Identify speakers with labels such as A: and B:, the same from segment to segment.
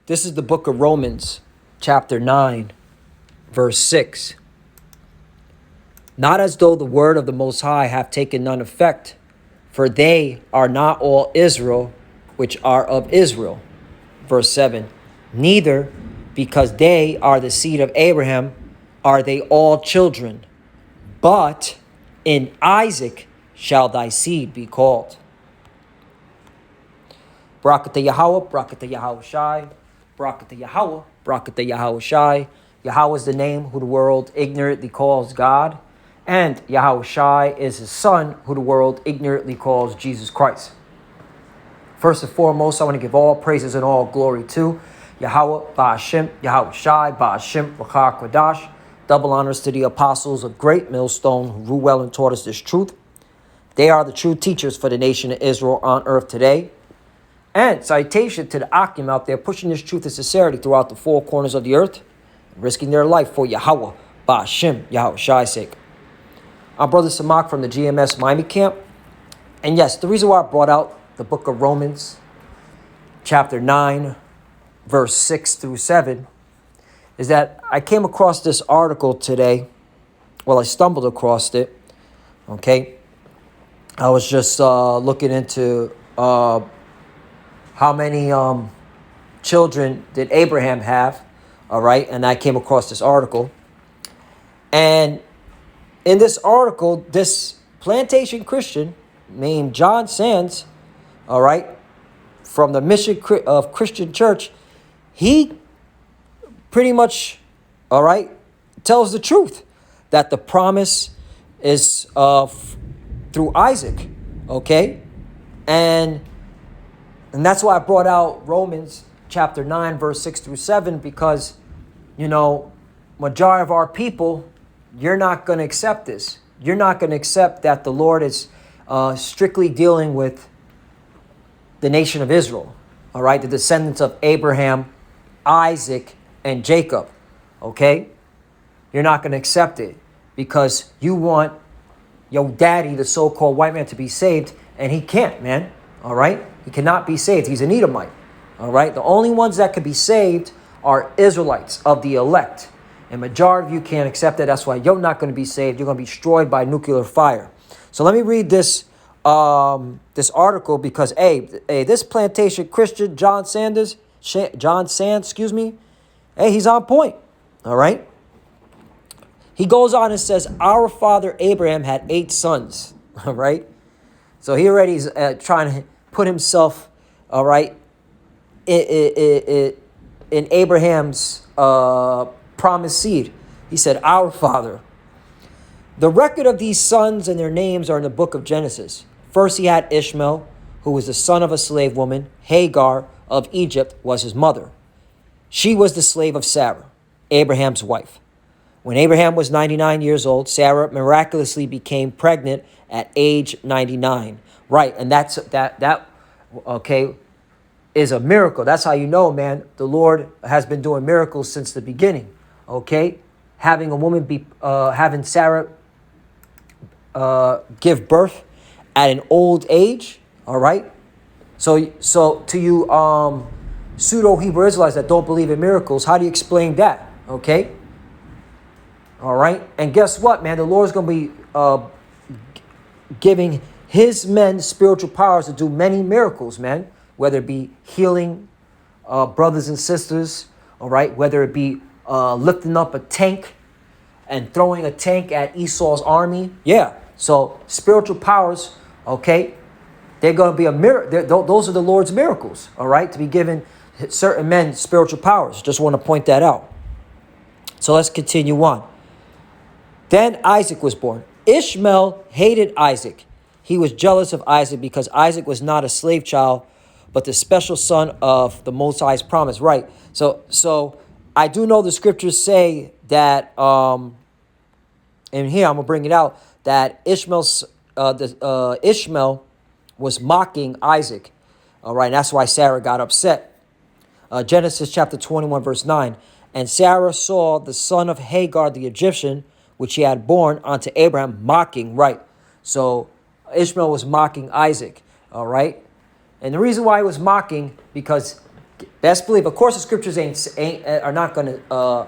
A: This is the book of Romans, chapter 9, verse 6. Not as though the word of the Most High have taken none effect, for they are not all Israel which are of Israel. Verse 7. Neither, because they are the seed of Abraham, are they all children, but in Isaac shall thy seed be called. Barakatah Yahweh, Barakatah Yahweh Shai, Barakatah Yahweh, Barakatah Yahweh Shai. Yahweh is the name who the world ignorantly calls God, and Yahweh Shai is his son who the world ignorantly calls Jesus Christ. First and foremost, I want to give all praises and all glory to Yahweh, Ba'ashem, Yahweh Shai, Ba'ashem, V'char Kodash. Double honors to the apostles of Great Millstone who rule well and taught us this truth. They are the true teachers for the nation of Israel on earth today. And citation to the Akim out there pushing this truth and sincerity throughout the four corners of the earth, risking their life for Yahweh, Ba'ashem, Yahweh Shai's sake. I'm Brother Samak from the GMS Miami camp. And yes, the reason why I brought out the book of Romans, chapter 9, verse 6 through 7, is that I came across this article today. Well, I stumbled across it, okay? I was just looking into how many children did Abraham have, all right? And I came across this article. And in this article, this plantation Christian named John Sands, all right, from the Mission of Christian Church, he pretty much, all right, tells the truth that the promise is through Isaac, okay? And that's why I brought out Romans chapter 9, verse 6 through 7, because, you know, majority of our people, you're not going to accept this. You're not going to accept that the Lord is strictly dealing with the nation of Israel, all right, the descendants of Abraham, Isaac, and Jacob, okay? You're not going to accept it because you want your daddy, the so-called white man, to be saved, and he can't, man, all right? He cannot be saved. He's an Edomite, all right? The only ones that could be saved are Israelites of the elect, and majority of you can't accept that. That's why you're not going to be saved. You're going to be destroyed by nuclear fire. So let me read this this article because, this plantation Christian, John Sands, he's on point, all right? He goes on and says, our father Abraham had 8 sons, all right? So he already is trying to put himself, all right, in Abraham's promised seed. He said, our father. The record of these sons and their names are in the book of Genesis. First he had Ishmael, who was the son of a slave woman. Hagar of Egypt was his mother. She was the slave of Sarah, Abraham's wife. When Abraham was 99 years old, Sarah miraculously became pregnant at age 99. Right, and that is a miracle. That's how you know, man, the Lord has been doing miracles since the beginning. Okay, having a woman having Sarah give birth at an old age. All right, so to you pseudo Hebrew Israelites that don't believe in miracles, how do you explain that? Okay, all right, and guess what, man? The Lord's going to be giving his men spiritual powers to do many miracles, man, whether it be healing brothers and sisters, all right, whether it be lifting up a tank and throwing a tank at Esau's army. Yeah, so spiritual powers, okay, they're going to be a miracle. Those are the Lord's miracles, all right, to be given certain men spiritual powers. Just want to point that out. So let's continue on. Then Isaac was born. Ishmael hated Isaac. He was jealous of Isaac because Isaac was not a slave child, but the special son of the Most High's promise. Right. So I do know the scriptures say that, and here I'm gonna bring it out, that Ishmael was mocking Isaac. All right. And that's why Sarah got upset. Genesis chapter 21, verse 9. And Sarah saw the son of Hagar, the Egyptian, which he had born unto Abraham, mocking. Right. So Ishmael was mocking Isaac. All right. And the reason why he was mocking, because Best believe. Of course, the scriptures are not going to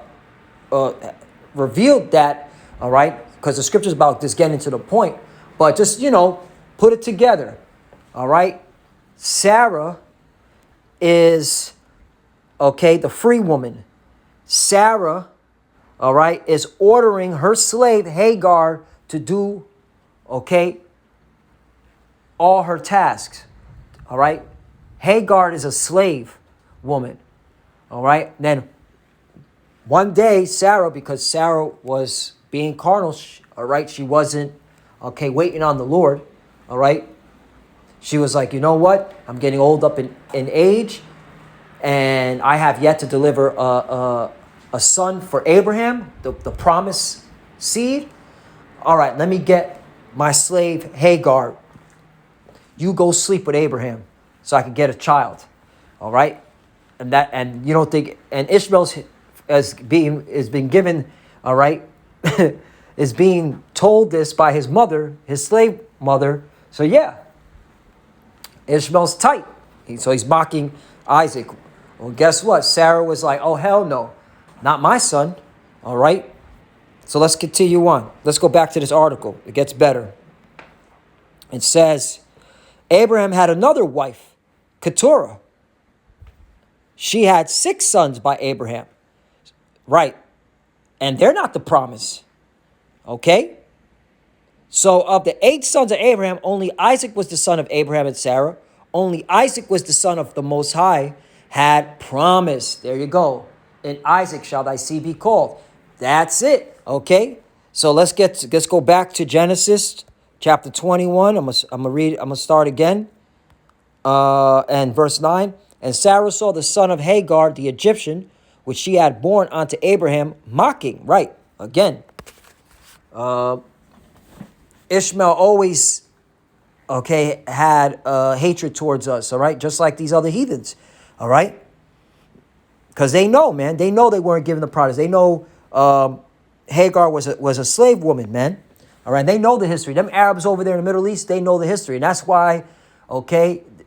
A: reveal that. All right, because the scriptures about just getting to the point. But just put it together. All right, Sarah is the free woman. Sarah, all right, is ordering her slave Hagar to do all her tasks. All right, Hagar is a slave woman. All right, then one day Sarah, because Sarah was being carnal, all right, she wasn't waiting on the Lord. All right, she was like, you know what, I'm getting old up in age, and I have yet to deliver a son for Abraham, the promised seed. All right, let me get my slave Hagar. You go sleep with Abraham so I can get a child. All right, and you don't think, and Ishmael is being given, all right, is being told this by his mother, his slave mother. So yeah, Ishmael's tight. So he's mocking Isaac. Well, guess what? Sarah was like, oh, hell no, not my son. All right. So let's continue on. Let's go back to this article. It gets better. It says, Abraham had another wife, Keturah. She had 6 sons by Abraham. Right. And they're not the promise. Okay. So of the 8 sons of Abraham, only Isaac was the son of Abraham and Sarah. Only Isaac was the son of the Most High, had promise. There you go. In Isaac shall thy seed be called. That's it. Okay. So let's go back to Genesis chapter 21. I'm gonna start again. And verse 9. And Sarah saw the son of Hagar, the Egyptian, which she had borne unto Abraham, mocking. Right. Again. Ishmael always had hatred towards us, all right? Just like these other heathens, all right? Because they know, man. They know they weren't given the promise. They know Hagar was a slave woman, man. All right? They know the history. Them Arabs over there in the Middle East, they know the history. And that's why,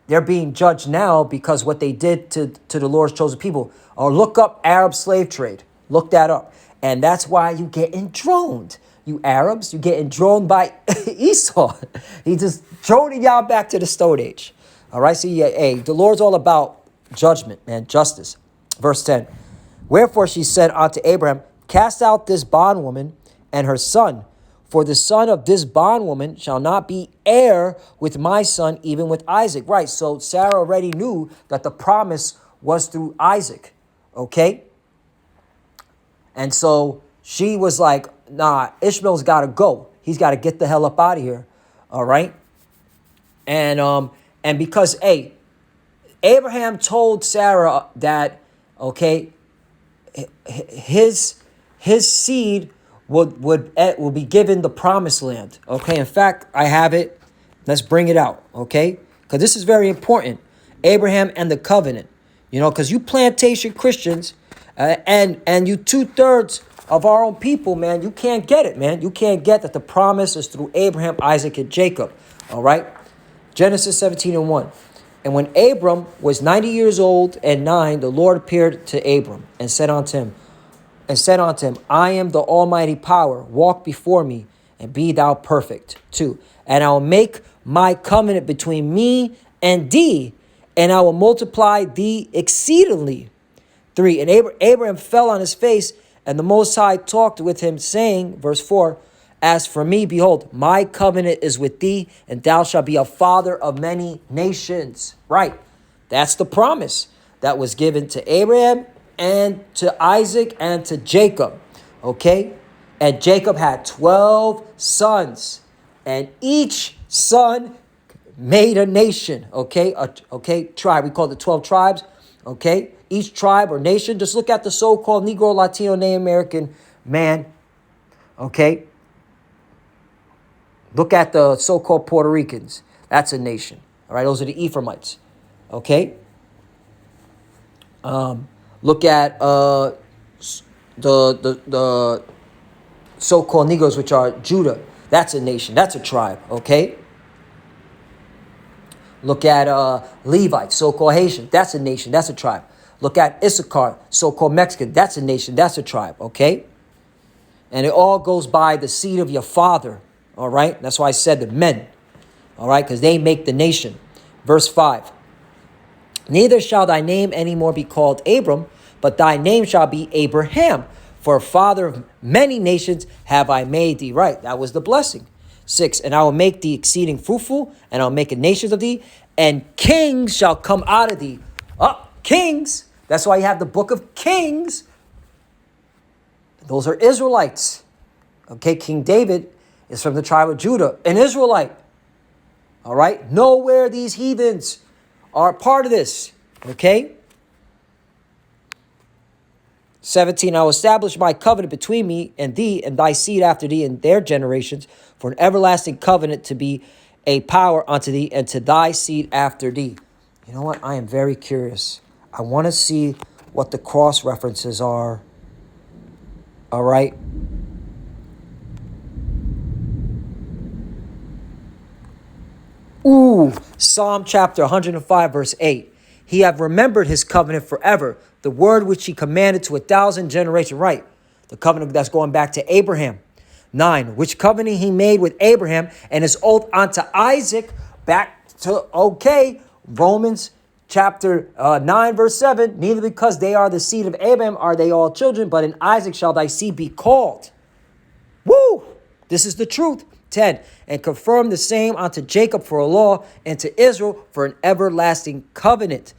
A: they're being judged now because what they did to the Lord's chosen people. Or look up Arab slave trade. Look that up. And that's why you getting droned. You Arabs, you getting droned by Esau. He just droning y'all back to the Stone Age. All right, see, the Lord's all about judgment, man, justice. Verse 10. Wherefore she said unto Abraham, cast out this bondwoman and her son, for the son of this bondwoman shall not be heir with my son, even with Isaac. Right, so Sarah already knew that the promise was through Isaac, okay? And so she was like, nah, Ishmael's got to go. He's got to get the hell up out of here. All right. And because, Abraham told Sarah that, his seed will be given the promised land. Okay. In fact, I have it. Let's bring it out. Okay. Because this is very important. Abraham and the covenant, because you plantation Christians, and you 2/3 of our own people, man, you can't get it, man. You can't get that the promise is through Abraham, Isaac, and Jacob. All right. Genesis 17:1. And when Abram was 90 years old and 9, the Lord appeared to Abram and said unto him, I am the almighty power. Walk before me and be thou perfect. 2. And I will make my covenant between me and thee, and I will multiply thee exceedingly. 3. And Abraham fell on his face, and the Most High talked with him, saying, verse 4, as for me, behold, my covenant is with thee, and thou shalt be a father of many nations. Right. That's the promise that was given to Abraham and to Isaac and to Jacob. Okay. And Jacob had 12 sons, and each son made a nation. Okay. Tribe. We call it the 12 tribes. Okay. Each tribe or nation. Just look at the so-called Negro, Latino, Native American man. Okay. Look at the so-called Puerto Ricans. That's a nation. All right. Those are the Ephraimites. Okay. Look at the so-called Negroes, which are Judah. That's a nation. That's a tribe. Okay. Look at Levites, so-called Haitian. That's a nation. That's a tribe. Look at Issachar, so-called Mexican. That's a nation. That's a tribe, okay? And it all goes by the seed of your father, all right? That's why I said the men, all right? Because they make the nation. Verse 5. Neither shall thy name any more be called Abram, but thy name shall be Abraham. For father of many nations have I made thee. Right, that was the blessing. 6, and I will make thee exceeding fruitful, and I'll make a nation of thee, and kings shall come out of thee. Kings. That's why you have the book of Kings. Those are Israelites. Okay, King David is from the tribe of Judah, an Israelite. All right, nowhere these heathens are part of this. Okay. 17, I will establish my covenant between me and thee and thy seed after thee and their generations for an everlasting covenant to be a power unto thee and to thy seed after thee. You know what? I am very curious. I want to see what the cross references are. All right. Psalm chapter 105, verse 8. He have remembered his covenant forever, the word which he commanded to 1,000 generations. Right, the covenant that's going back to Abraham. 9, which covenant he made with Abraham and his oath unto Isaac. Back to, Romans chapter 9, verse 7. Neither because they are the seed of Abraham are they all children, but in Isaac shall thy seed be called. Woo! This is the truth. 10, and confirm the same unto Jacob for a law, and to Israel for an everlasting covenant.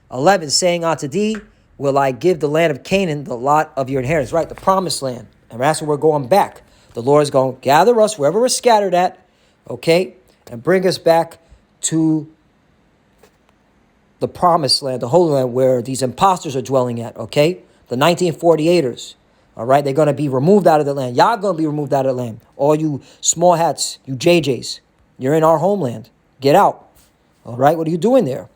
A: 11, saying unto thee, will I give the land of Canaan, the lot of your inheritance. Right, the promised land. And that's where we're going back. The Lord is going to gather us wherever we're scattered at, okay, and bring us back to the promised land, the Holy Land, where these imposters are dwelling at, okay? The 1948ers. All right, they're going to be removed out of the land. Y'all going to be removed out of the land. All you small hats, you JJs, you're in our homeland. Get out. All right, what are you doing there?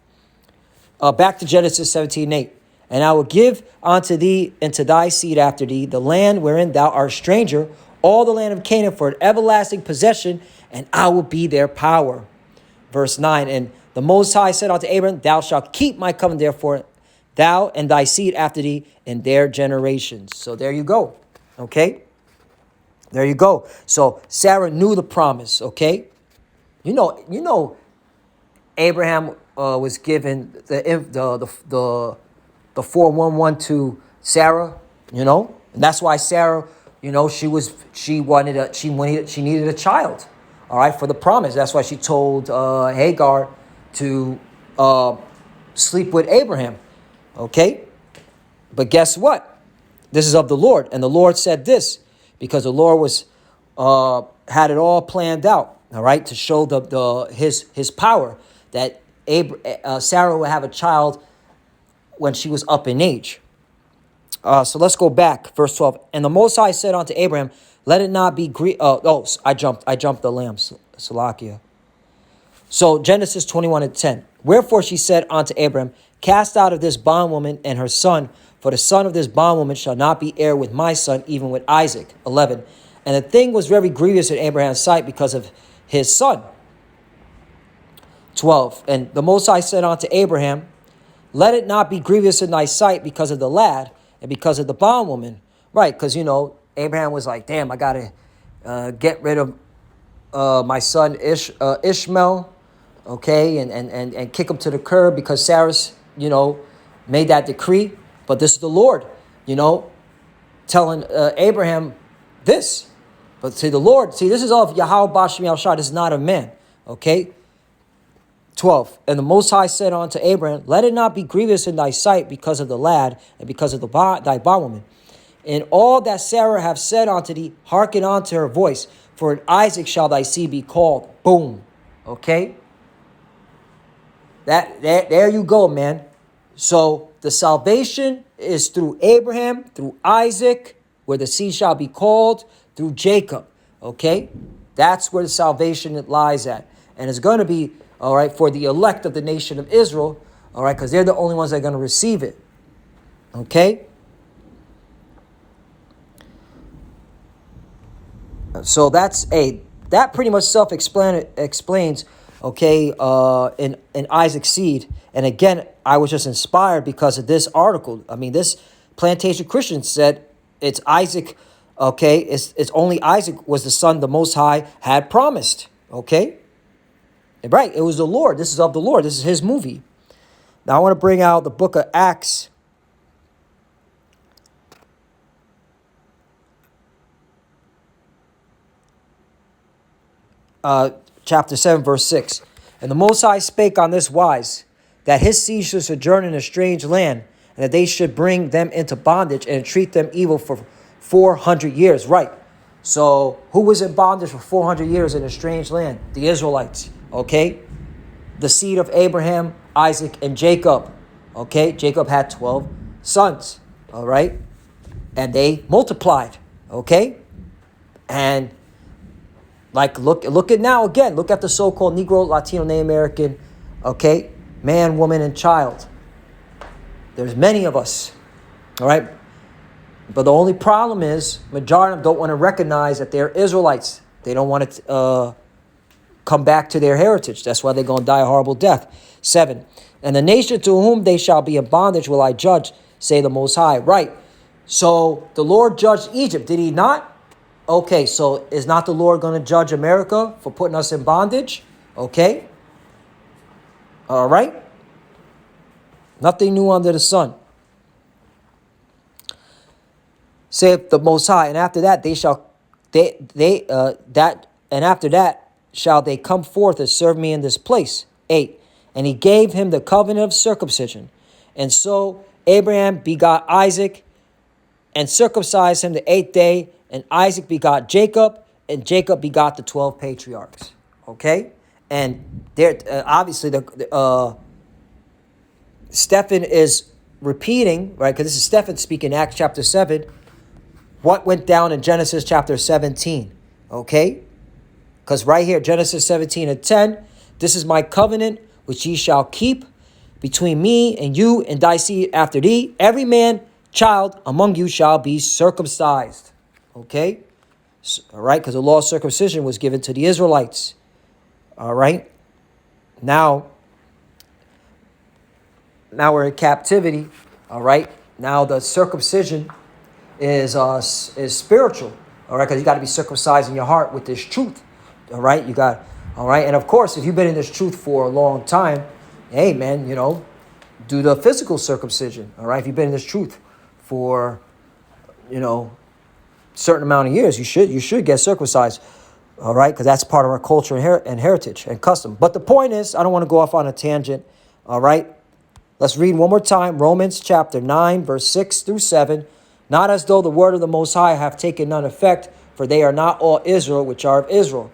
A: Back to Genesis 17:8. And I will give unto thee and to thy seed after thee the land wherein thou art a stranger, all the land of Canaan for an everlasting possession, and I will be their power. Verse 9, and the Most High said unto Abraham, thou shalt keep my covenant, therefore, thou and thy seed after thee in their generations. So there you go. Okay? There you go. So Sarah knew the promise. Okay? You know, Abraham was given the 411 to Sarah. You know, and that's why Sarah, you know, she needed a child. All right, for the promise. That's why she told Hagar to sleep with Abraham. Okay, but guess what? This is of the Lord, and the Lord said this because the Lord was had it all planned out. All right, to show his power that Sarah would have a child when she was up in age. So let's go back, verse 12. And the Most High said unto Abraham, "Let it not be I jumped the lamb, Salakia. So Genesis 21:10. Wherefore she said unto Abraham, cast out of this bondwoman and her son, for the son of this bondwoman shall not be heir with my son, even with Isaac. 11. And the thing was very grievous in Abraham's sight because of his son. 12. And the Most High said unto Abraham, let it not be grievous in thy sight because of the lad and because of the bondwoman. Right, because, you know, Abraham was like, damn, I got to get rid of my son Ishmael, okay, and kick him to the curb because Sarah's, you know, made that decree. But this is the Lord, you know, telling Abraham this. But see, the Lord, this is of Yahweh Bashem Yahushua. This is not of man, okay? 12. And the Most High said unto Abraham, let it not be grievous in thy sight because of the lad and because of thy bondwoman. In all that Sarah have said unto thee, hearken unto her voice, for in Isaac shall thy seed be called. Boom. Okay? There you go, man. So the salvation is through Abraham, through Isaac, where the seed shall be called, through Jacob. Okay? That's where the salvation lies at. And it's going to be, all right, for the elect of the nation of Israel, all right, because they're the only ones that are going to receive it. Okay? So that pretty much explains, okay, in Isaac's seed And again, I was just inspired because of this article. I mean, this Plantation Christian said it's Isaac, okay? It's only Isaac was the son the Most High had promised, okay? Right, it was the Lord. This is of the Lord. This is his movie. Now I want to bring out the book of Acts. Chapter 7, verse 6. And the Most High spake on this wise, that his seed should sojourn in a strange land, and that they should bring them into bondage and treat them evil for 400 years. Right. So who was in bondage for 400 years in a strange land? The Israelites. Okay. The seed of Abraham, Isaac, and Jacob. Okay. Jacob had 12 sons. All right. And they multiplied. Okay. And like, look at now again. Look at the so-called Negro, Latino, Native American, okay, man, woman, and child. There's many of us, all right? But the only problem is majority of them don't want to recognize that they're Israelites. They don't want to come back to their heritage. That's why they're going to die a horrible death. 7. And the nation to whom they shall be in bondage will I judge, say the Most High. Right. So the Lord judged Egypt, did he not? Okay, so is not the Lord going to judge America for putting us in bondage? Okay. All right. Nothing new under the sun. Saith the Most High, and after that after that shall they come forth and serve me in this place. 8. And he gave him the covenant of circumcision. And so Abraham begot Isaac and circumcised him the 8th day. And Isaac begot Jacob, and Jacob begot the 12 patriarchs. Okay? And there, obviously, Stephen is repeating, right? Because this is Stephen speaking, Acts chapter 7, what went down in Genesis chapter 17. Okay? Because right here, Genesis 17 and 10, this is my covenant which ye shall keep between me and you and thy seed after thee. Every man, child among you shall be circumcised. Okay, all right, because the law of circumcision was given to the Israelites. All right, now we're in captivity. All right, now the circumcision is spiritual. All right, because you got to be circumcised in your heart with this truth. All right, you got, all right, and of course, if you've been in this truth for a long time, hey man, do the physical circumcision. All right, if you've been in this truth for, certain amount of years, you should get circumcised, all right, because that's part of our culture and heritage and custom. But the point is, I don't want to go off on a tangent, all right. Let's read one more time, Romans chapter 9, verse 6 through 7. Not as though the word of the Most High have taken none effect, for they are not all Israel which are of Israel,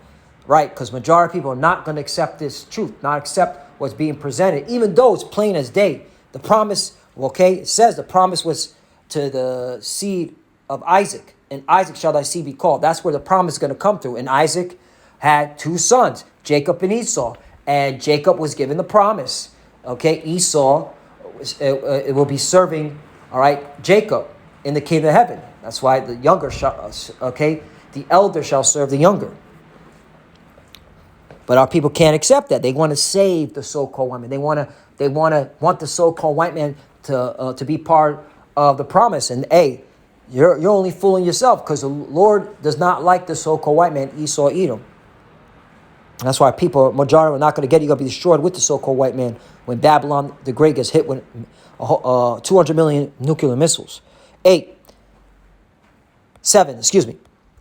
A: right? Because majority of people are not going to accept this truth, not accept what's being presented, even though it's plain as day. The promise, okay, it says the promise was to the seed of Isaac. And Isaac shall thy seed be called. That's where the promise is going to come through. And Isaac had 2 sons, Jacob and Esau. And Jacob was given the promise. Okay, Esau it will be serving, all right, Jacob in the kingdom of heaven. That's why the younger shall, okay, the elder shall serve the younger. But our people can't accept that. They want to save the so-called white man. They want the so-called white man to be part of the promise. And hey, you're only fooling yourself, because the Lord does not like the so-called white man, Esau, Edom. That's why majority are not going to get it. You're going to be destroyed with the so-called white man when Babylon the Great gets hit with 200 million nuclear missiles. 7,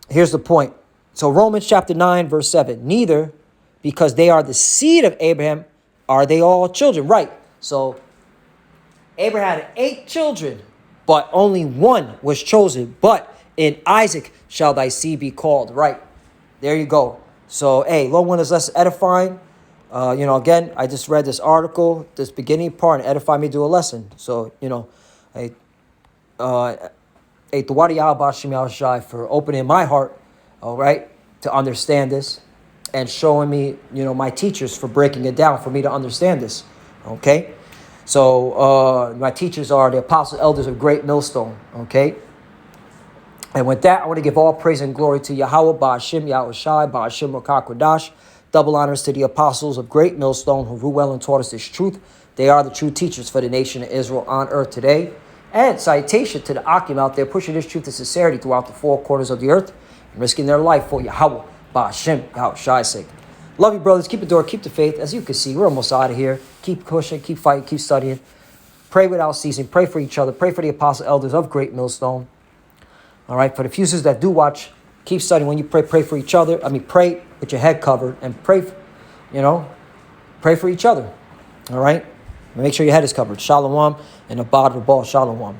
A: Here's the point. So Romans chapter 9, verse 7. Neither, because they are the seed of Abraham, are they all children. Right. So Abraham had 8 children, but only one was chosen. But in Isaac shall thy seed be called. Right. There you go. So, hey, Lord, when it's less edifying, again, I just read this article, this beginning part, and edify me to a lesson. So, hey, Tawadi Al-Bashim Al-Shai for opening my heart, all right, to understand this, and showing me, my teachers for breaking it down for me to understand this, okay? So, my teachers are the apostle elders of Great Millstone, okay? And with that, I want to give all praise and glory to Yahweh, Ba'ashim, Yahushai, Ba'ashim, Rakakwadash. Double honors to the apostles of Great Millstone who ruled well and taught us this truth. They are the true teachers for the nation of Israel on earth today. And citation to the Akim out there pushing this truth and sincerity throughout the four corners of the earth and risking their life for Yahweh, Ba'ashem, Yahweh Shai's sake. Love you, brothers. Keep the door, keep the faith. As you can see, we're almost out of here. Keep pushing, keep fighting, keep studying. Pray without ceasing. Pray for each other. Pray for the apostle elders of Great Millstone. All right, for the fusers that do watch, keep studying. When you pray, pray for each other. Pray with your head covered and pray, pray for each other. All right? Make sure your head is covered. Shalom and abad rabal. Shalom.